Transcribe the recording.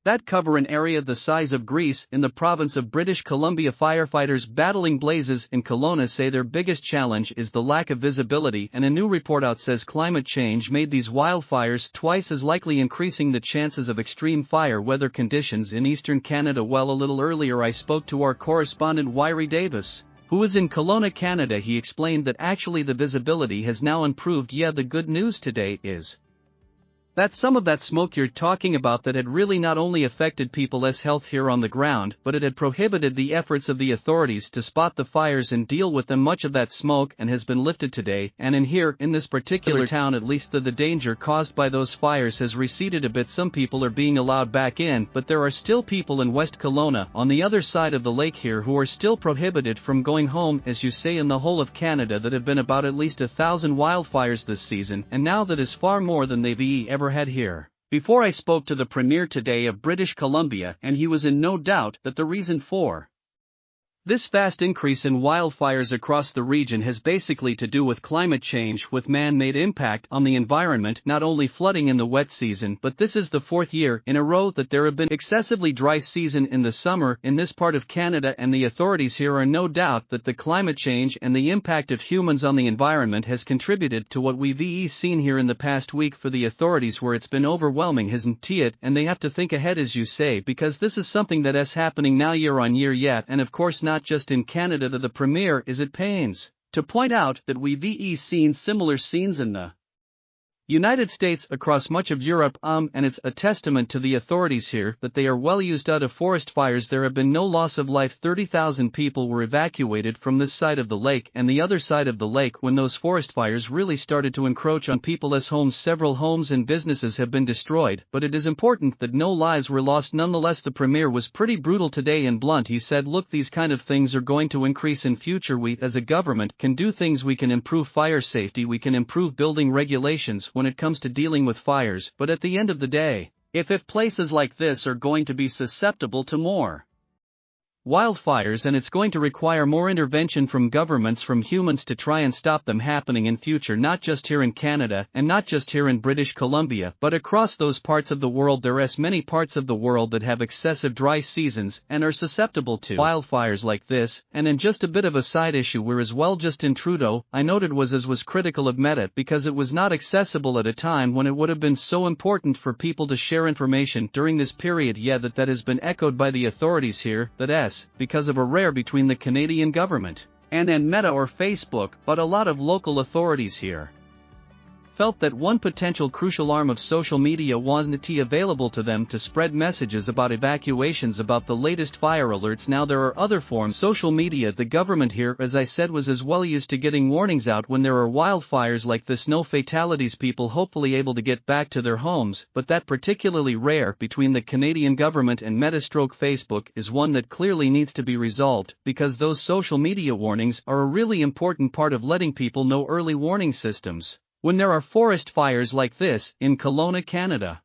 that cover an area the size of Greece in the province of British Columbia. Firefighters battling blazes in Kelowna say their biggest challenge is the lack of visibility, and a new report out says climate change made these wildfires twice as likely, increasing the chances of extreme fire weather conditions in eastern Canada. Well, a little earlier I spoke to our correspondent Wyrie Davis, who is in Kelowna, Canada. He explained that actually the visibility has now improved. Yeah, the good news today is that some of that smoke you're talking about that had really not only affected people's health here on the ground, but it had prohibited the efforts of the authorities to spot the fires and deal with them. Much of that smoke and has been lifted today, and in this particular town at least the danger caused by those fires has receded a bit. Some people are being allowed back in, but there are still people in West Kelowna on the other side of the lake here who are still prohibited from going home. As you say, in the whole of Canada that have been about at least 1,000 wildfires this season, and now that is far more than they've ever had here. Before I spoke to the Premier today of British Columbia, and he was in no doubt that the reason for this fast increase in wildfires across the region has basically to do with climate change, with man-made impact on the environment, not only flooding in the wet season, but this is the fourth year in a row that there have been excessively dry season in the summer in this part of Canada, and the authorities here are no doubt that the climate change and the impact of humans on the environment has contributed to what we've seen here in the past week for the authorities, where it's been overwhelming, hasn't it? And they have to think ahead, as you say, because this is something that is happening now year on year yet, and of course not just in Canada. The Premier is at pains to point out that we've seen similar scenes in the United States, across much of Europe, and it's a testament to the authorities here that they are well used out of forest fires. There have been no loss of life. 30,000 people were evacuated from this side of the lake and the other side of the lake when those forest fires really started to encroach on people's homes. Several homes and businesses have been destroyed, but it is important that no lives were lost. Nonetheless, the Premier was pretty brutal today and blunt. He said, look, these kind of things are going to increase in future. We as a government can do things. We can improve fire safety, we can improve building regulations when it comes to dealing with fires, but at the end of the day, if places like this are going to be susceptible to more wildfires, and it's going to require more intervention from governments, from humans, to try and stop them happening in future, not just here in Canada and not just here in British Columbia, but across those parts of the world. There are many parts of the world that have excessive dry seasons and are susceptible to wildfires like this. And in just a bit of a side issue, where as well Justin Trudeau, I noted, was critical of Meta because it was not accessible at a time when it would have been so important for people to share information during this period. Yeah, that has been echoed by the authorities here, because of a rare between the Canadian government and Meta or Facebook, but a lot of local authorities here felt that one potential crucial arm of social media wasn't available to them to spread messages about evacuations, about the latest fire alerts. Now there are other forms of social media. The government here, as I said, was as well used to getting warnings out when there are wildfires like this. No fatalities, people hopefully able to get back to their homes, but that particularly rare between the Canadian government and Meta/Facebook is one that clearly needs to be resolved, because those social media warnings are a really important part of letting people know, early warning systems when there are forest fires like this in Kelowna, Canada.